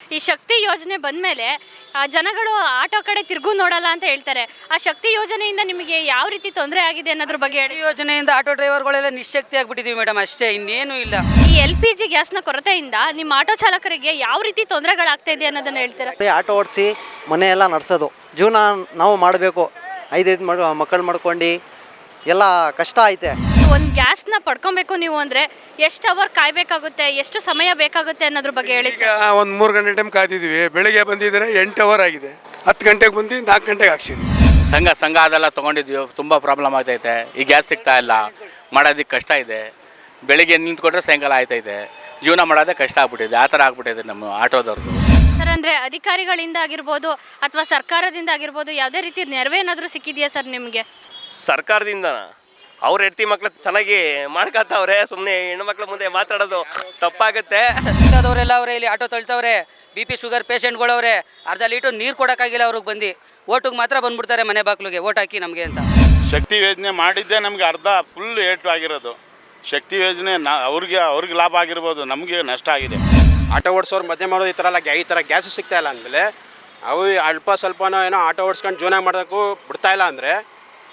ಈ ಶಕ್ತಿ ಯೋಜನೆ ಬಂದಮೇಲೆ ಜನಗಳು ಆಟೋ ಕಡೆ ತಿರುಗು ನೋಡಲ್ಲ ಅಂತ ಹೇಳ್ತಾರೆ. ಆ ಶಕ್ತಿ ಯೋಜನೆಯಿಂದ ನಿಮಗೆ ಯಾವ ರೀತಿ ತೊಂದರೆ ಆಗಿದೆ ಅನ್ನೋದ್ರ ಬಗ್ಗೆ ಹೇಳಿ. ಯೋಜನೆಯಿಂದ ಆಟೋ ಡ್ರೈವರ್ಗಳೆಲ್ಲ ನಿಶ್ಶಕ್ತಿ ಆಗ್ಬಿಟ್ಟಿದೀವಿ ಮೇಡಮ್, ಅಷ್ಟೇ, ಇನ್ನೇನು ಇಲ್ಲ. ಈ LPG ಗ್ಯಾಸ್ನ ಕೊರತೆಯಿಂದ ನಿಮ್ಮ ಆಟೋ ಚಾಲಕರಿಗೆ ಯಾವ ರೀತಿ ತೊಂದರೆಗಳಾಗ್ತಾ ಇದೆ ಅನ್ನೋದನ್ನ ಹೇಳ್ತೀರಾ? ಆಟೋ ಓಡಿಸಿ ಮನೆ ಎಲ್ಲ ನಡೆಸೋದು, ಜೀವನ ನಾವು ಮಾಡಬೇಕು. 5 ಮಕ್ಕಳು ಮಾಡ್ಕೊಂಡು ಎಲ್ಲ ಕಷ್ಟ ಐತೆ. ಒಂದು ಗ್ಯಾಸ್ನ ಪಡ್ಕೊಬೇಕು ನೀವು ಅಂದರೆ ಎಷ್ಟು ಅವರ್ ಕಾಯಬೇಕಾಗುತ್ತೆ, ಎಷ್ಟು ಸಮಯ ಬೇಕಾಗುತ್ತೆ ಅನ್ನೋದ್ರ ಬಗ್ಗೆ ಹೇಳಿ ಸರ್. ಒಂದು 3 ಗಂಟೆ ಟೈಮ್ ಕಾಯ್ತಿದ್ದೀವಿ. ಬೆಳಿಗ್ಗೆ ಬಂದಿದ್ರೆ 8 ಅವರ್ ಆಗಿದೆ. 10 ಗಂಟೆಗೆ ಬಂದು 4 ಗಂಟೆಗೆ ಹಾಕ್ಸಿದ್ವಿ. ಸಂಘ ಅದೆಲ್ಲ ತೊಗೊಂಡಿದ್ವಿ. ತುಂಬ ಪ್ರಾಬ್ಲಮ್ ಆಗ್ತೈತೆ. ಈ ಗ್ಯಾಸ್ ಸಿಗ್ತಾ ಇಲ್ಲ, ಮಾಡೋದಕ್ಕೆ ಕಷ್ಟ ಇದೆ. ಬೆಳಿಗ್ಗೆ ನಿಂತ್ಕೊಂಡ್ರೆ ಸಾಯಂಕಾಲ ಆಯ್ತೈತೆ. ಜೀವನ ಮಾಡೋದೇ ಕಷ್ಟ ಆಗ್ಬಿಟ್ಟಿದೆ. ಆ ಥರ ಆಗ್ಬಿಟ್ಟಿದೆ ನಮ್ಮ ಆಟೋದವ್ರದ್ದು. ಸರ್, ಅಂದರೆ ಅಧಿಕಾರಿಗಳಿಂದ ಆಗಿರ್ಬೋದು ಅಥವಾ ಸರ್ಕಾರದಿಂದ ಆಗಿರ್ಬೋದು ಯಾವುದೇ ರೀತಿ ನೆರವೇನಾದರೂ ಸಿಕ್ಕಿದೆಯಾ ಸರ್ ನಿಮಗೆ? ಸರ್ಕಾರದಿಂದ ಅವ್ರ ಹೆಂಡತಿ ಮಕ್ಳು ಚೆನ್ನಾಗಿ ಮಾಡ್ಕೊತಾವ್ರೆ. ಸುಮ್ಮನೆ ಹೆಣ್ಮಕ್ಳ ಮುಂದೆ ಮಾತಾಡೋದು ತಪ್ಪಾಗುತ್ತೆ. ಅವರೆಲ್ಲ ಅವರೇ ಇಲ್ಲಿ ಆಟೋ ತಳ್ತವ್ರೆ. BP ಶುಗರ್ ಪೇಷಂಟ್ಗಳವ್ರೆ. ಅರ್ಧ ಲೀಟರ್ ನೀರು ಕೊಡೋಕ್ಕಾಗಿಲ್ಲ ಅವ್ರಿಗೆ. ಬಂದು ಓಟಿಗೆ ಮಾತ್ರ ಬಂದ್ಬಿಡ್ತಾರೆ, ಮನೆ ಬಾಗಿಲಿಗೆ ಓಟ್ ಹಾಕಿ ನಮಗೆ ಅಂತ. ಶಕ್ತಿ ಯೋಜನೆ ಮಾಡಿದ್ದೆ ನಮಗೆ ಅರ್ಧ ಫುಲ್ ಏಟು ಆಗಿರೋದು. ಶಕ್ತಿ ಯೋಜನೆ ಅವ್ರಿಗೆ ಲಾಭ ಆಗಿರ್ಬೋದು, ನಮಗೆ ನಷ್ಟ ಆಗಿದೆ. ಆಟೋ ಓಡಿಸೋರು ಮಧ್ಯೆ ಮಾಡೋದು ಈ ಥರ ಗ್ಯಾಸು ಸಿಗ್ತಾ ಇಲ್ಲ ಅಂದಮೇಲೆ ಅವು ಅಲ್ಪ ಸ್ವಲ್ಪನೋ ಏನೋ ಆಟೋ ಓಡಿಸ್ಕೊಂಡು ಜೀವನ ಮಾಡೋಕ್ಕೂ ಬಿಡ್ತಾ ಇಲ್ಲ ಅಂದರೆ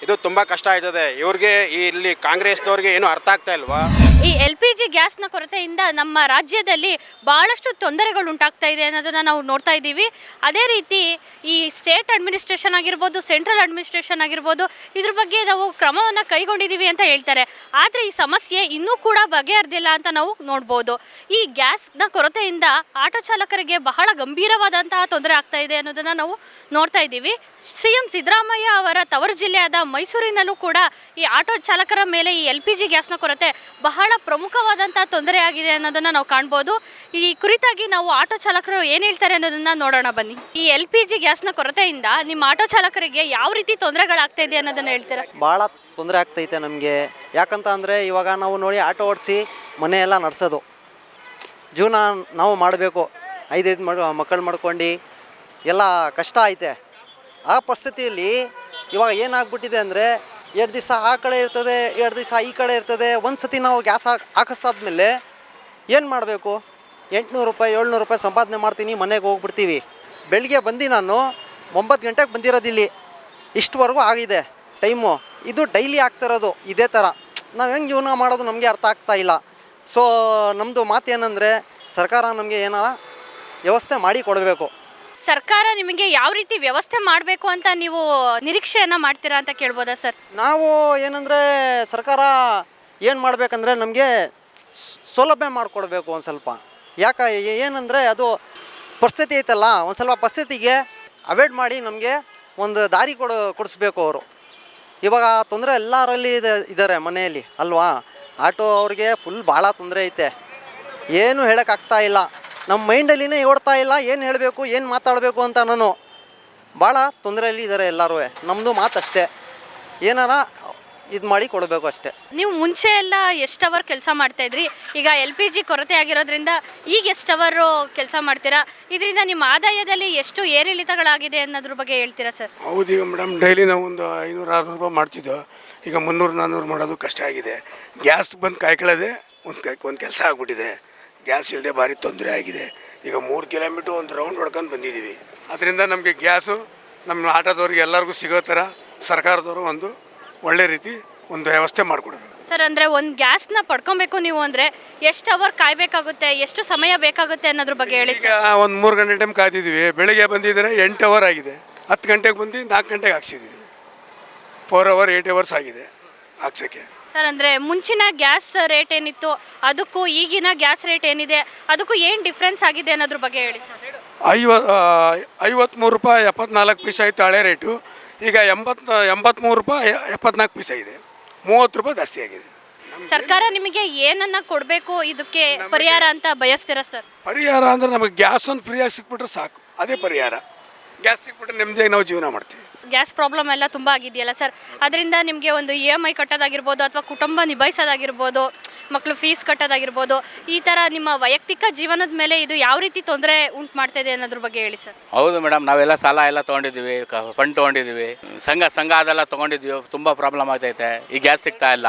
ಇದು ತುಂಬ ಕಷ್ಟ ಆಯ್ತದೆ. ಇವ್ರಿಗೆ ಇಲ್ಲಿ ಕಾಂಗ್ರೆಸ್ನವ್ರಿಗೆ ಏನೂ ಅರ್ಥ ಆಗ್ತಾ ಇಲ್ವಾ? ಈ LPG ಗ್ಯಾಸ್ನ ಕೊರತೆಯಿಂದ ನಮ್ಮ ರಾಜ್ಯದಲ್ಲಿ ಭಾಳಷ್ಟು ತೊಂದರೆಗಳು ಉಂಟಾಗ್ತಾ ಇದೆ ಅನ್ನೋದನ್ನು ನಾವು ನೋಡ್ತಾ ಇದ್ದೀವಿ. ಅದೇ ರೀತಿ ಈ ಸ್ಟೇಟ್ ಅಡ್ಮಿನಿಸ್ಟ್ರೇಷನ್ ಆಗಿರ್ಬೋದು, ಸೆಂಟ್ರಲ್ ಅಡ್ಮಿನಿಸ್ಟ್ರೇಷನ್ ಆಗಿರ್ಬೋದು, ಇದ್ರ ಬಗ್ಗೆ ನಾವು ಕ್ರಮವನ್ನು ಕೈಗೊಂಡಿದ್ದೀವಿ ಅಂತ ಹೇಳ್ತಾರೆ. ಆದರೆ ಈ ಸಮಸ್ಯೆ ಇನ್ನೂ ಕೂಡ ಬಗೆಹರಿದಿಲ್ಲ ಅಂತ ನಾವು ನೋಡ್ಬೋದು. ಈ ಗ್ಯಾಸ್ನ ಕೊರತೆಯಿಂದ ಆಟೋ ಚಾಲಕರಿಗೆ ಬಹಳ ಗಂಭೀರವಾದಂತಹ ತೊಂದರೆ ಆಗ್ತಾ ಇದೆ ಅನ್ನೋದನ್ನು ನಾವು ನೋಡ್ತಾ ಇದ್ದೀವಿ. CM ಸಿದ್ದರಾಮಯ್ಯ ಅವರ ತವರು ಜಿಲ್ಲೆಯಾದ ಮೈಸೂರಿನಲ್ಲೂ ಕೂಡ ಈ ಆಟೋ ಚಾಲಕರ ಮೇಲೆ ಈ LPG ಗ್ಯಾಸ್ನ ಕೊರತೆ ಬಹಳ ಪ್ರಮುಖವಾದಂಥ ತೊಂದರೆ ಆಗಿದೆ ಅನ್ನೋದನ್ನು ನಾವು ಕಾಣ್ಬೋದು. ಈ ಕುರಿತಾಗಿ ನಾವು ಆಟೋ ಚಾಲಕರು ಏನು ಹೇಳ್ತಾರೆ ಅನ್ನೋದನ್ನು ನೋಡೋಣ ಬನ್ನಿ. ಈ LPG ಗ್ಯಾಸ್ನ ಕೊರತೆಯಿಂದ ನಿಮ್ಮ ಆಟೋ ಚಾಲಕರಿಗೆ ಯಾವ ರೀತಿ ತೊಂದರೆಗಳಾಗ್ತಾ ಇದೆ ಅನ್ನೋದನ್ನು ಹೇಳ್ತೀರಾ? ಭಾಳ ತೊಂದರೆ ಆಗ್ತೈತೆ ನಮಗೆ. ಯಾಕಂತ ಅಂದರೆ ಇವಾಗ ನಾವು ನೋಡಿ ಆಟೋ ಓಡಿಸಿ ಮನೆ ಎಲ್ಲ ನಡೆಸೋದು, ಜೀವನ ನಾವು ಮಾಡಬೇಕು. 5 ಮಕ್ಕಳು ಮಾಡ್ಕೊಂಡು ಎಲ್ಲ ಕಷ್ಟ ಐತೆ. ಆ ಪರಿಸ್ಥಿತಿಯಲ್ಲಿ ಇವಾಗ ಏನಾಗ್ಬಿಟ್ಟಿದೆ ಅಂದರೆ 2 ದಿವಸ ಆ ಕಡೆ ಇರ್ತದೆ, 2 ದಿವಸ ಈ ಕಡೆ ಇರ್ತದೆ. ಒಂದು ಸತಿ ನಾವು ಗ್ಯಾಸ್ ಹಾಕಿಸಾದ್ಮೇಲೆ ಏನು ಮಾಡಬೇಕು? 800 ರೂಪಾಯಿ 700 ರೂಪಾಯಿ ಸಂಪಾದನೆ ಮಾಡ್ತೀನಿ, ಮನೆಗೆ ಹೋಗ್ಬಿಡ್ತೀವಿ. ಬೆಳಿಗ್ಗೆ ಬಂದು ನಾನು 9 ಗಂಟೆಗೆ ಬಂದಿರೋದಿಲ್ಲಿ, ಇಷ್ಟುವರೆಗೂ ಆಗಿದೆ ಟೈಮು. ಇದು ಡೈಲಿ ಆಗ್ತಿರೋದು ಇದೇ ಥರ. ನಾವು ಹೆಂಗೆ ಜೀವನ ಮಾಡೋದು ನಮಗೆ ಅರ್ಥ ಆಗ್ತಾ ಇಲ್ಲ. ಸೊ ನಮ್ಮದು ಮಾತು ಏನಂದರೆ ಸರ್ಕಾರ ನಮಗೆ ಏನಾರ ವ್ಯವಸ್ಥೆ ಮಾಡಿ ಕೊಡಬೇಕು. ಸರ್ಕಾರ ನಿಮಗೆ ಯಾವ ರೀತಿ ವ್ಯವಸ್ಥೆ ಮಾಡಬೇಕು ಅಂತ ನೀವು ನಿರೀಕ್ಷೆಯನ್ನು ಮಾಡ್ತೀರಾ ಅಂತ ಕೇಳ್ಬೋದಾ ಸರ್? ನಾವು ಏನಂದರೆ ಸರ್ಕಾರ ಏನು ಮಾಡಬೇಕಂದ್ರೆ ನಮಗೆ ಸೌಲಭ್ಯ ಮಾಡಿಕೊಡ್ಬೇಕು ಒಂದು ಸ್ವಲ್ಪ. ಯಾಕೆ ಏನಂದರೆ ಅದು ಪರಿಸ್ಥಿತಿ ಐತಲ್ಲ, ಒಂದು ಸ್ವಲ್ಪ ಪರಿಸ್ಥಿತಿಗೆ ಅವಾಯ್ಡ್ ಮಾಡಿ ನಮಗೆ ಒಂದು ದಾರಿ ಕೊಡಿಸ್ಬೇಕು ಅವರು. ಇವಾಗ ತೊಂದರೆ ಎಲ್ಲರಲ್ಲಿ ಇದ್ದಾರೆ ಮನೆಯಲ್ಲಿ ಅಲ್ವಾ. ಆಟೋ ಅವ್ರಿಗೆ ಫುಲ್ ಭಾಳ ತೊಂದರೆ ಐತೆ. ಏನು ಹೇಳೋಕ್ಕಾಗ್ತಾ ಇಲ್ಲ, ನಮ್ಮ ಮೈಂಡಲ್ಲಿನೇ ಓಡ್ತಾ ಇಲ್ಲ ಏನು ಹೇಳಬೇಕು ಏನು ಮಾತಾಡಬೇಕು ಅಂತ. ನಾನು ಭಾಳ ತೊಂದರೆಯಲ್ಲಿ ಇದ್ದಾರೆ ಎಲ್ಲರೂ. ನಮ್ಮದು ಮಾತಷ್ಟೇ, ಏನಾರ ಇದು ಮಾಡಿ ಕೊಡಬೇಕು ಅಷ್ಟೇ. ನೀವು ಮುಂಚೆ ಎಲ್ಲ ಎಷ್ಟು ಅವರ್ ಕೆಲಸ ಮಾಡ್ತಾಯಿದ್ರಿ? ಈಗ LPG ಕೊರತೆ ಆಗಿರೋದ್ರಿಂದ ಈಗ ಎಷ್ಟು ಅವರು ಕೆಲಸ ಮಾಡ್ತೀರಾ? ಇದರಿಂದ ನಿಮ್ಮ ಆದಾಯದಲ್ಲಿ ಎಷ್ಟು ಏರಿಳಿತಗಳಾಗಿದೆ ಅನ್ನೋದ್ರ ಬಗ್ಗೆ ಹೇಳ್ತೀರಾ ಸರ್? ಹೌದು, ಈಗ ಮೇಡಮ್ ಡೈಲಿ ನಾವು ಒಂದು 500-600 ರೂಪಾಯಿ ಮಾಡ್ತಿದ್ದೋ. ಈಗ 300-400 ಮಾಡೋದು ಕಷ್ಟ ಆಗಿದೆ. ಗ್ಯಾಸ್ ಬಂದು ಕಾಯ್ಕೊಳ್ಳೋದೆ ಒಂದು ಕೆಲಸ ಆಗ್ಬಿಟ್ಟಿದೆ. ಗ್ಯಾಸ್ ಇಲ್ಲದೆ ಭಾರಿ ತೊಂದರೆ ಆಗಿದೆ. ಈಗ 3 ಕಿಲೋಮೀಟ್ರ್ ಒಂದು ರೌಂಡ್ ಹೊಡ್ಕೊಂಡು ಬಂದಿದ್ದೀವಿ. ಅದರಿಂದ ನಮಗೆ ಗ್ಯಾಸು ನಮ್ಮ ಆಟೋದವ್ರಿಗೆ ಎಲ್ಲರಿಗೂ ಸಿಗೋ ಥರ ಸರ್ಕಾರದವರು ಒಂದು ಒಳ್ಳೆ ರೀತಿ ಒಂದು ವ್ಯವಸ್ಥೆ ಮಾಡಿಕೊಡ್ಬೇಕು ಸರ್. ಅಂದರೆ ಒಂದು ಗ್ಯಾಸ್ನ ಪಡ್ಕೊಬೇಕು ನೀವು ಅಂದರೆ ಎಷ್ಟು ಅವರ್ ಕಾಯಬೇಕಾಗುತ್ತೆ, ಎಷ್ಟು ಸಮಯ ಬೇಕಾಗುತ್ತೆ ಅನ್ನೋದ್ರ ಬಗ್ಗೆ ಹೇಳಿ ಈಗ ಸರ್. ಒಂದು 3 ಗಂಟೆ ಟೈಮ್ ಕಾಯ್ತಿದ್ದೀವಿ. ಬೆಳಿಗ್ಗೆ ಬಂದಿದ್ದರೆ 8 ಅವರ್ ಆಗಿದೆ. 10 ಗಂಟೆಗೆ ಬಂದು 4 ಗಂಟೆಗೆ ಹಾಕ್ಸಿದ್ದೀವಿ. 4 ಅವರ್ 8 ಅವರ್ಸ್ ಆಗಿದೆ ಹಾಕ್ಸೋಕ್ಕೆ. ಸರ್, ಅಂದರೆ ಮುಂಚಿನ ಗ್ಯಾಸ್ ರೇಟ್ ಏನಿತ್ತು ಅದಕ್ಕೂ ಈಗಿನ ಗ್ಯಾಸ್ ರೇಟ್ ಏನಿದೆ ಅದಕ್ಕೂ ಏನು ಡಿಫ್ರೆನ್ಸ್ ಆಗಿದೆ ಅನ್ನೋದ್ರ ಬಗ್ಗೆ ಹೇಳಿ ಸರ್. 53 ರೂಪಾಯಿ 74 ಪೈಸೆ ಆಯಿತು ಹಳೆ ರೇಟು. ಈಗ 83 ರೂಪಾಯಿ 74 ಪೈಸೆ ಇದೆ. 30 ರೂಪಾಯಿ ಜಾಸ್ತಿ ಆಗಿದೆ. ಸರ್ಕಾರ ನಿಮಗೆ ಏನನ್ನ ಕೊಡಬೇಕು ಇದಕ್ಕೆ ಪರಿಹಾರ ಅಂತ ಬಯಸ್ತೀರಾ ಸರ್? ಪರಿಹಾರ ಅಂದರೆ ನಮಗೆ ಗ್ಯಾಸ್ ಒಂದು ಫ್ರೀಯಾಗಿ ಸಿಕ್ಬಿಟ್ರೆ ಸಾಕು, ಅದೇ ಪರಿಹಾರ. ಗ್ಯಾಸ್ ಸಿಕ್ಬಿಟ್ರೆ ನೆಮ್ಮದಿಯಾಗಿ ನಾವು ಜೀವನ ಮಾಡ್ತೀವಿ. ಗ್ಯಾಸ್ ಪ್ರಾಬ್ಲಮ್ ಎಲ್ಲ ತುಂಬ ಆಗಿದೆಯಲ್ಲ ಸರ್, ಅದರಿಂದ ನಿಮಗೆ ಒಂದು EMI ಕಟ್ಟೋದಾಗಿರ್ಬೋದು ಅಥವಾ ಕುಟುಂಬ ನಿಭಾಯಿಸೋದಾಗಿರ್ಬೋದು, ಮಕ್ಕಳು ಫೀಸ್ ಕಟ್ಟೋದಾಗಿರ್ಬೋದು, ಈ ಥರ ನಿಮ್ಮ ವೈಯಕ್ತಿಕ ಜೀವನದ ಮೇಲೆ ಇದು ಯಾವ ರೀತಿ ತೊಂದರೆ ಉಂಟು ಮಾಡ್ತಾ ಇದೆ ಅನ್ನೋದ್ರ ಬಗ್ಗೆ ಹೇಳಿ ಸರ್. ಹೌದು ಮೇಡಮ್, ನಾವೆಲ್ಲ ಸಾಲ ಎಲ್ಲ ತೊಗೊಂಡಿದ್ದೀವಿ, ಫಂಡ್ ತೊಗೊಂಡಿದ್ದೀವಿ. ಸಂಘ ಅದೆಲ್ಲ ತೊಗೊಂಡಿದ್ದೀವಿ. ತುಂಬ ಪ್ರಾಬ್ಲಮ್ ಆಗ್ತೈತೆ. ಈ ಗ್ಯಾಸ್ ಸಿಗ್ತಾ ಇಲ್ಲ,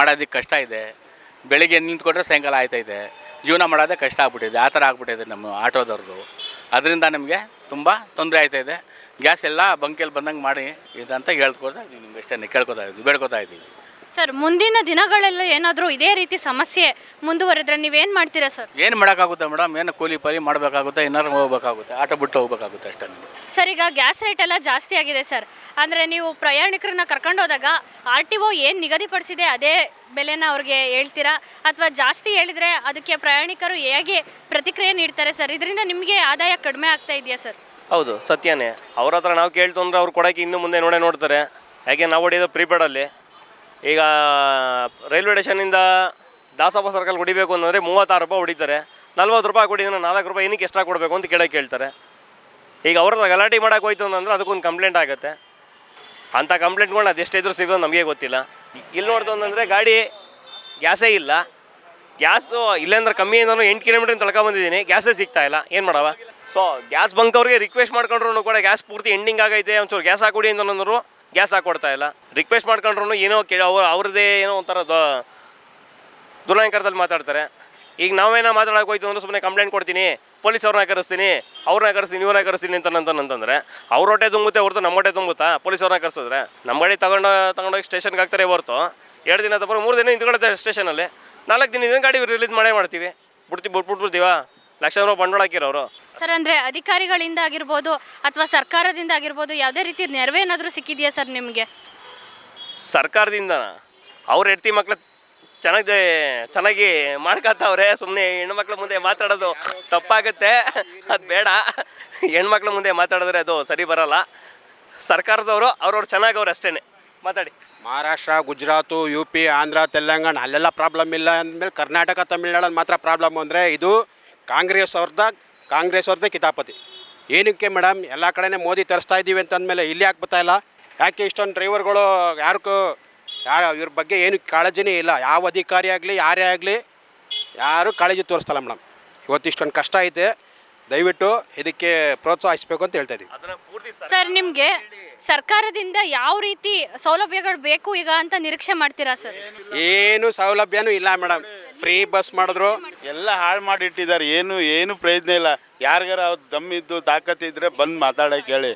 ಮಾಡೋದಕ್ಕೆ ಕಷ್ಟ ಇದೆ. ಬೆಳಿಗ್ಗೆ ನಿಂತ್ಕೊಂಡ್ರೆ ಸಾಯಂಕಾಲ ಆಯ್ತೈತೆ. ಜೀವನ ಮಾಡೋದೇ ಕಷ್ಟ ಆಗ್ಬಿಟ್ಟಿದೆ. ಆ ಥರ ಆಗ್ಬಿಟ್ಟಿದೆ ನಮ್ಮ ಆಟೋದವ್ರದ್ದು. ಅದರಿಂದ ನಮಗೆ ತುಂಬ ತೊಂದರೆ ಆಯ್ತಾಯಿದೆ. ಗ್ಯಾಸ್ ಎಲ್ಲ ಬಂಕಲ್ಲಿ ಬಂದಂಗೆ ಮಾಡಿ ಇದಂತ ಹೇಳ್ಕೊತಾ ಇದ್ದೀವಿ, ನಿಮ್ಗೆ ಅಷ್ಟೇ ಕೇಳ್ಕೊತಾ ಇದ್ದೀವಿ, ಬೇಡ್ಕೊತಾ ಇದ್ದೀವಿ. ಸರ್ ಮುಂದಿನ ದಿನಗಳಲ್ಲಿ ಏನಾದರೂ ಇದೇ ರೀತಿ ಸಮಸ್ಯೆ ಮುಂದುವರೆದ್ರೆ ನೀವೇನು ಮಾಡ್ತೀರಾ ಸರ್? ಏನು ಮಾಡೋಕ್ಕಾಗುತ್ತೆ ಮೇಡಮ್? ಏನು ಕೂಲಿ ಪಾಲಿ ಮಾಡಬೇಕಾಗುತ್ತೆ, ಏನಾರು ಹೋಗ್ಬೇಕಾಗುತ್ತೆ, ಆಟೋ ಬಿಟ್ಟು ಹೋಗ್ಬೇಕಾಗುತ್ತೆ ಅಷ್ಟೇ. ಸರ್ ಈಗ ಗ್ಯಾಸ್ ರೇಟ್ ಎಲ್ಲ ಜಾಸ್ತಿ ಆಗಿದೆ ಸರ್. ಅಂದರೆ ನೀವು ಪ್ರಯಾಣಿಕರನ್ನ ಕರ್ಕೊಂಡೋದಾಗ RTO ಏನು ನಿಗದಿಪಡಿಸಿದೆ ಅದೇ ಬೆಲೆನ ಅವ್ರಿಗೆ ಹೇಳ್ತೀರಾ, ಅಥವಾ ಜಾಸ್ತಿ ಹೇಳಿದರೆ ಅದಕ್ಕೆ ಪ್ರಯಾಣಿಕರು ಹೇಗೆ ಪ್ರತಿಕ್ರಿಯೆ ನೀಡ್ತಾರೆ ಸರ್? ಇದರಿಂದ ನಿಮಗೆ ಆದಾಯ ಕಡಿಮೆ ಆಗ್ತಾ ಇದೆಯಾ ಸರ್? ಹೌದು, ಸತ್ಯನೇ. ಅವ್ರ ಹತ್ರ ನಾವು ಕೇಳ್ತು ಅಂದರೆ ಅವ್ರು ಕೊಡೋಕ್ಕೆ ಇನ್ನು ಮುಂದೆ ನೋಡ್ತಾರೆ. ಯಾಕೆ ನಾವು ಹೊಡೆಯೋದು ಪ್ರೀಪೇಡಲ್ಲಿ. ಈಗ ರೈಲ್ವೆ ಸ್ಟೇಷನಿಂದ ದಾಸಪ್ಪ ಸರ್ಕಲ್ ಹೊಡಿಬೇಕು ಅಂತಂದರೆ 36 ರೂಪಾಯಿ ಹೊಡಿತಾರೆ. 40 ರೂಪಾಯಿ ಕೊಟ್ಟಿದ್ರೆ 4 ರೂಪಾಯಿ ಏನಕ್ಕೆ ಎಕ್ಸ್ಟ್ರಾ ಕೊಡಬೇಕು ಅಂತ ಕೇಳ್ತಾರೆ. ಈಗ ಅವ್ರ ಹತ್ರ ಗಲಾಟೆ ಮಾಡೋಕೆ ಹೋಯ್ತು ಅಂತಂದ್ರೆ ಅದಕ್ಕೊಂದು ಕಂಪ್ಲೇಂಟ್ ಆಗುತ್ತೆ. ಅಂಥ ಕಂಪ್ಲೇಂಟ್ಗಳನ್ನ ಅದೆಷ್ಟಿದ್ರು ಸಿಗೋದು ನಮಗೆ ಗೊತ್ತಿಲ್ಲ. ಇಲ್ಲಿ ನೋಡ್ತು ಅಂತಂದರೆ ಗಾಡಿ ಗ್ಯಾಸೇ ಇಲ್ಲ. ಗ್ಯಾಸು ಇಲ್ಲಾಂದ್ರೆ ಕಮ್ಮಿ ಅಂದ್ರೆ 8 ಕಿಲೋಮೀಟ್ರಿಂದ ತಳ್ಕೊಂಬಂದಿದ್ದೀನಿ, ಗ್ಯಾಸೇ ಸಿಗ್ತಾ ಇಲ್ಲ. ಏನು ಮಾಡವ? ಸೊ ಗ್ಯಾಸ್ ಬಂಕ್ ಅವ್ರಿಗೆ ರಿಕ್ವೆಸ್ಟ್ ಮಾಡ್ಕೊಂಡ್ರು ಕೂಡ ಗ್ಯಾಸ್ ಪೂರ್ತಿ ಎಂಡಿಂಗ್ ಆಗೈತೆ, ಒಂಚೂರು ಗ್ಯಾಸ್ ಹಾಕೊಡಿ ಅಂತಂದ್ರು ಗ್ಯಾಸ್ ಹಾಕೊಡ್ತಾ ಇಲ್ಲ. ರಿಕ್ವೆಸ್ಟ್ ಮಾಡ್ಕೊಂಡ್ರು ಏನೋ ಅವ್ರದ್ದೇ ಏನೋ ಒಂಥರ ದುರ್ನಾಯಕರದಲ್ಲಿ ಮಾತಾಡ್ತಾರೆ. ಈಗ ನಾವೇನೋ ಮಾತಾಡೋಕೆ ಹೋಯ್ತು ಅಂದ್ರೆ ಸುಮ್ಮನೆ ಕಂಪ್ಲೇಂಟ್ ಕೊಡ್ತೀನಿ, ಪೊಲೀಸವ್ರನ್ನ ಕರೆಸ್ತೀನಿ, ಇವ್ರನ್ನ ಕರೆಸ್ತೀನಿ ಅಂತಂದ್ರೆ ಅವ್ರ ಹೊಟ್ಟೆ ತುಂಬುತ್ತೆ ಹೊರತು ನಮ್ಮ ಹೊಟ್ಟೆ ತುಂಬುತ್ತಾ? ಪೊಲೀಸವ್ರನ್ನ ಕರೆಸಿದ್ರೆ ನಮ್ಮ ಗಾಡಿ ತಗೊಂಡೋಗಿ ಸ್ಟೇಷನ್ಗೆ ಹಾಕ್ತಾರೆ ಹೊರತು 2 ದಿನ ಅಥವಾ 3 ದಿನ ನಿಂತ್ಕೊಳ್ಳುತ್ತೆ ಸ್ಟೇಷನಲ್ಲಿ. 4 ದಿನ ಗಾಡಿ ರಿಲೀಸ್ ಮಾಡ್ತೀವಿ, ಬಿಟ್ಬಿಡ್ತೀವ. ಲಕ್ಷ ರೂಪಾಯಿ ಬಂಡವಾಳ ಹಾಕಿರೋರು ಸರ್. ಅಂದರೆ ಅಧಿಕಾರಿಗಳಿಂದ ಆಗಿರ್ಬೋದು ಅಥವಾ ಸರ್ಕಾರದಿಂದ ಆಗಿರ್ಬೋದು ಯಾವುದೇ ರೀತಿ ನೆರವೇನಾದರೂ ಸಿಕ್ಕಿದೆಯಾ ಸರ್ ನಿಮಗೆ? ಸರ್ಕಾರದಿಂದ ಅವ್ರ ಹೆಂಡತಿ ಮಕ್ಳು ಚೆನ್ನಾಗಿ ಮಾಡ್ಕೊತಾವ್ರೆ. ಸುಮ್ಮನೆ ಹೆಣ್ಮಕ್ಳ ಮುಂದೆ ಮಾತಾಡೋದು ತಪ್ಪಾಗುತ್ತೆ, ಅದು ಬೇಡ. ಹೆಣ್ಮಕ್ಳ ಮುಂದೆ ಮಾತಾಡಿದ್ರೆ ಅದು ಸರಿ ಬರೋಲ್ಲ. ಸರ್ಕಾರದವರು ಅವ್ರವ್ರು ಚೆನ್ನಾಗವ್ರು ಅಷ್ಟೇ. ಮಾತಾಡಿ. ಮಹಾರಾಷ್ಟ್ರ, ಗುಜರಾತು, UP, ಆಂಧ್ರ, ತೆಲಂಗಾಣ ಅಲ್ಲೆಲ್ಲ ಪ್ರಾಬ್ಲಮ್ ಇಲ್ಲ ಅಂದಮೇಲೆ ಕರ್ನಾಟಕ, ತಮಿಳ್ನಾಡಲ್ಲಿ ಮಾತ್ರ ಪ್ರಾಬ್ಲಮ್. ಅಂದರೆ ಇದು ಕಾಂಗ್ರೆಸ್ ಅವ್ರದ್ದೇ ಕಿತಾಪತಿ. ಏನಕ್ಕೆ ಮೇಡಮ್? ಎಲ್ಲ ಕಡೆನೇ ಮೋದಿ ತರಿಸ್ತಾ ಇದ್ದೀವಿ ಅಂತಂದಮೇಲೆ ಇಲ್ಲಿ ಯಾಕೆ ಬರ್ತಾಯಿಲ್ಲ? ಯಾಕೆ ಇಷ್ಟೊಂದು ಡ್ರೈವರ್ಗಳು ಇವ್ರ ಬಗ್ಗೆ ಏನು ಕಾಳಜಿನೇ ಇಲ್ಲ. ಯಾವ ಅಧಿಕಾರಿ ಆಗಲಿ ಯಾರೇ ಆಗಲಿ ಯಾರೂ ಕಾಳಜಿ ತೋರಿಸ್ತಲ್ಲ ಮೇಡಮ್. ಇವತ್ತು ಇಷ್ಟೊಂದು ಕಷ್ಟ ಐತೆ, ದಯವಿಟ್ಟು ಇದಕ್ಕೆ ಪ್ರೋತ್ಸಾಹಿಸಬೇಕು ಅಂತ ಹೇಳ್ತಾ ಇದ್ದೀವಿ. ಸರ್ ನಿಮಗೆ ಸರ್ಕಾರದಿಂದ ಯಾವ ರೀತಿ ಸೌಲಭ್ಯಗಳು ಬೇಕು ಈಗ ಅಂತ ನಿರೀಕ್ಷೆ ಮಾಡ್ತೀರಾ ಸರ್? ಏನು ಸೌಲಭ್ಯನೂ ಇಲ್ಲ ಮೇಡಮ್. ಫ್ರೀ ಬಸ್ ಮಾಡಿದ್ರು, ಎಲ್ಲ ಹಾಳು ಮಾಡಿಟ್ಟಿದ್ದಾರೆ. ಏನು ಪ್ರಯೋಜನ ಇಲ್ಲ. ಯಾರಿಗಾರ ಅವ್ರು ದಮ್ಮಿದ್ದು ತಾಕತ್ತಿದ್ರೆ ಬಂದು ಮಾತಾಡೋಕೆ ಹೇಳಿ.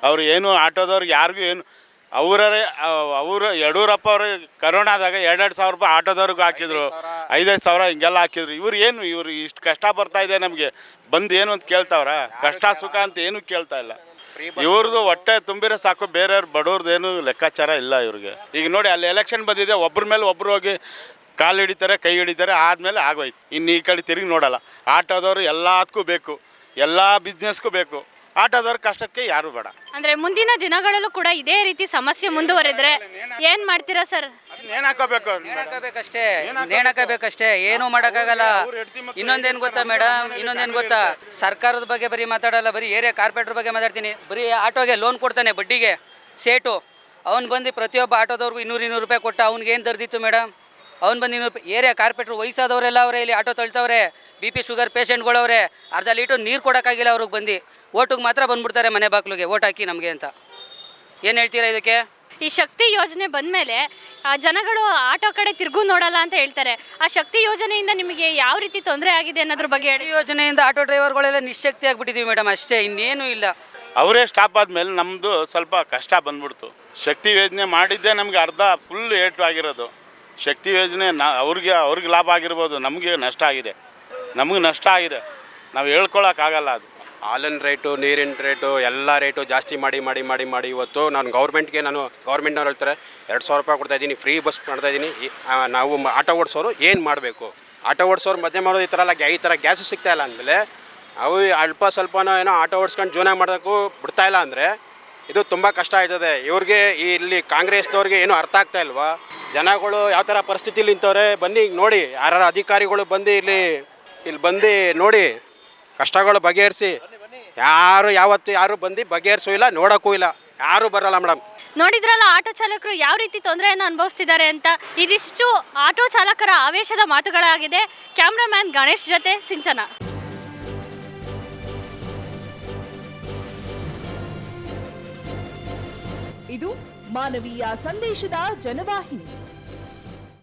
ಅವ್ರು ಏನು ಆಟೋದವ್ರಿಗೆ ಯಾರಿಗೂ ಏನು ಅವರು ಯಡಿಯೂರಪ್ಪ ಅವರು ಕರೋನಾದಾಗ 2,000 ರೂಪಾಯಿ ಆಟೋದವ್ರಿಗೂ ಹಾಕಿದ್ರು, 5,000 ಸಾವಿರ ಹಿಂಗೆಲ್ಲ ಹಾಕಿದ್ರು. ಇವ್ರು ಇಷ್ಟು ಕಷ್ಟ ಬರ್ತಾ ಇದೆ ನಮಗೆ, ಬಂದು ಏನು ಅಂತ ಕೇಳ್ತಾವ್ರ? ಕಷ್ಟ ಸುಖ ಅಂತ ಏನು ಕೇಳ್ತಾ ಇಲ್ಲ. ಇವ್ರದ್ದು ಹೊಟ್ಟೆ ತುಂಬಿರೋ ಸಾಕು, ಬೇರೆಯವ್ರು ಬಡವ್ರದ್ದು ಏನು ಲೆಕ್ಕಾಚಾರ ಇಲ್ಲ ಇವ್ರಿಗೆ. ಈಗ ನೋಡಿ ಅಲ್ಲಿ ಎಲೆಕ್ಷನ್ ಬಂದಿದೆ, ಒಬ್ಬರ ಮೇಲೆ ಒಬ್ಬರು ಹೋಗಿ ಕಾಲು ಹಿಡಿತಾರೆ, ಕೈ ಹಿಡಿತಾರೆ, ಆದಮೇಲೆ ಆಗೋಯ್ತು. ಇನ್ನು ಈ ಕಡೆ ತಿರುಗಿ ನೋಡಲ್ಲ. ಆಟೋದವರು ಎಲ್ಲದಕ್ಕೂ ಬೇಕು, ಎಲ್ಲ ಬಿಸ್ನೆಸ್ಗೂ ಬೇಕು. ಆಟೋದವ್ರ ಕಷ್ಟಕ್ಕೆ ಯಾರು ಬೇಡ. ಅಂದರೆ ಮುಂದಿನ ದಿನಗಳಲ್ಲೂ ಕೂಡ ಇದೇ ರೀತಿ ಸಮಸ್ಯೆ ಮುಂದುವರೆದ್ರೆ ಏನು ಮಾಡ್ತೀರಾ ಸರ್? ನೇಣಾಕಬೇಕಷ್ಟೇ, ಏನೂ ಮಾಡೋಕ್ಕಾಗಲ್ಲ. ಇನ್ನೊಂದೇನು ಗೊತ್ತಾ ಮೇಡಮ್, ಸರ್ಕಾರದ ಬಗ್ಗೆ ಬರೀ ಮಾತಾಡಲ್ಲ, ಬರೀ ಏರಿಯಾ ಕಾರ್ಪೊರೇಟರ್ ಬಗ್ಗೆ ಮಾತಾಡ್ತೀನಿ. ಬರೀ ಆಟೋಗೆ ಲೋನ್ ಕೊಡ್ತಾನೆ ಬಡ್ಡಿಗೆ ಸೇಟು. ಅವ್ನು ಬಂದು ಪ್ರತಿಯೊಬ್ಬ ಆಟೋದವ್ರಿಗೂ 200 ರೂಪಾಯಿ ಕೊಟ್ಟ. ಅವ್ನಿಗೇನು ದರ್ದಿತ್ತು ಮೇಡಮ್? ಅವ್ನು ಬಂದು 200 ರೂಪಾಯಿ. ಏರಿಯಾ ಕಾರ್ಪೊರೇಟ್ರು ವಯಸ್ಸಾದವರೆಲ್ಲ ಅವರೇ ಇಲ್ಲಿ ಆಟೋ ತೊಳ್ತವ್ರೆ. BP ಶುಗರ್ ಪೇಷೆಂಟ್ಗಳವ್ರೆ. ಅರ್ಧ ಲೀಟ್ರ್ ನೀರು ಕೊಡೋಕ್ಕಾಗಿಲ್ಲ ಅವ್ರಿಗೆ ಬಂದು. ಓಟಿಗೆ ಮಾತ್ರ ಬಂದ್ಬಿಡ್ತಾರೆ ಮನೆ ಬಾಗಿಲಿಗೆ, ಓಟ್ ಹಾಕಿ ನಮಗೆ ಅಂತ. ಏನು ಹೇಳ್ತೀರಾ ಇದಕ್ಕೆ? ಈ ಶಕ್ತಿ ಯೋಜನೆ ಬಂದಮೇಲೆ ಜನಗಳು ಆಟೋ ಕಡೆ ತಿರುಗು ನೋಡಲ್ಲ ಅಂತ ಹೇಳ್ತಾರೆ. ಆ ಶಕ್ತಿ ಯೋಜನೆಯಿಂದ ನಿಮಗೆ ಯಾವ ರೀತಿ ತೊಂದರೆ ಆಗಿದೆ ಅನ್ನೋದ್ರ ಬಗ್ಗೆ ಹೇಳಿ. ಯೋಜನೆಯಿಂದ ಆಟೋ ಡ್ರೈವರ್ಗಳೆಲ್ಲ ನಿಶ್ಶಕ್ತಿ ಆಗಿಬಿಟ್ಟಿದ್ದೀವಿ ಮೇಡಮ್, ಅಷ್ಟೇ, ಇನ್ನೇನು ಇಲ್ಲ. ಅವರೇ ಸ್ಟಾಪ್ ಆದಮೇಲೆ ನಮ್ಮದು ಸ್ವಲ್ಪ ಕಷ್ಟ ಬಂದ್ಬಿಡ್ತು. ಶಕ್ತಿ ಯೋಜನೆ ಮಾಡಿದ್ದೇ ನಮಗೆ ಅರ್ಧ ಫುಲ್ ಏಟು ಆಗಿರೋದು. ಶಕ್ತಿ ಯೋಜನೆ ಅವ್ರಿಗೆ ಲಾಭ ಆಗಿರ್ಬೋದು, ನಮಗೆ ನಷ್ಟ ಆಗಿದೆ. ನಮಗೆ ನಷ್ಟ ಆಗಿದೆ, ನಾವು ಹೇಳ್ಕೊಳಕ್ಕಾಗಲ್ಲ. ಅದು ಹಾಲಿನ ರೇಟು, ನೀರಿನ ರೇಟು, ಎಲ್ಲ ರೇಟು ಜಾಸ್ತಿ ಮಾಡಿ ಇವತ್ತು ಗೌರ್ಮೆಂಟ್ನವ್ರು ಹೇಳ್ತಾರೆ 2,000 ರೂಪಾಯಿ ಕೊಡ್ತಾಯಿದ್ದೀನಿ, ಫ್ರೀ ಬಸ್ ಮಾಡ್ತಾಯಿದ್ದೀನಿ. ನಾವು ಆಟೋ ಓಡಿಸೋರು ಏನು ಮಾಡಬೇಕು? ಆಟೋ ಓಡಿಸೋರು ಮಧ್ಯೆ ಮಾಡೋದು ಈ ಥರ ಗ್ಯಾಸು ಸಿಗ್ತಾಯಿಲ್ಲ ಅಂದಮೇಲೆ ಅವು ಅಲ್ಪ ಸ್ವಲ್ಪನೋ ಏನೋ ಆಟೋ ಓಡಿಸ್ಕೊಂಡು ಜೀವನ ಮಾಡೋಕ್ಕೂ ಬಿಡ್ತಾಯಿಲ್ಲ ಅಂದರೆ ಇದು ತುಂಬ ಕಷ್ಟ ಆಯ್ತದೆ. ಇವ್ರಿಗೆ ಇಲ್ಲಿ ಕಾಂಗ್ರೆಸ್ನವ್ರಿಗೆ ಏನೂ ಅರ್ಥ ಆಗ್ತಾ ಇಲ್ವಾ? ಜನಗಳು ಯಾವ ಥರ ಪರಿಸ್ಥಿತಿಲಿ ನಿಂತವ್ರೆ ಬನ್ನಿ ನೋಡಿ. ಯಾರು ಅಧಿಕಾರಿಗಳು ಬಂದು ಇಲ್ಲಿ ಬಂದು ನೋಡಿ, ಕಷ್ಟಗಳು ಬಗೆಹರಿಸಿ. ಯಾರು ಬಂದು ಬಗೆಹರಿಸೂ ಇಲ್ಲ, ನೋಡೋಕ್ಕೂ ಇಲ್ಲ, ಯಾರೂ ಬರಲ್ಲ ಮೇಡಮ್. ನೋಡಿದ್ರಲ್ಲ ಆಟೋ ಚಾಲಕರು ಯಾವ ರೀತಿ ತೊಂದರೆಯನ್ನು ಅನುಭವಿಸ್ತಿದ್ದಾರೆ ಅಂತ. ಇದಿಷ್ಟು ಆಟೋ ಚಾಲಕರ ಆವೇಶದ ಮಾತುಗಳಾಗಿದೆ. ಕ್ಯಾಮ್ರಾಮ್ಯಾನ್ ಗಣೇಶ್ ಜೊತೆ ಸಿಂಚನ. ಇದು ಮಾನವೀಯ ಸಂದೇಶದ ಜನವಾಹಿನಿ.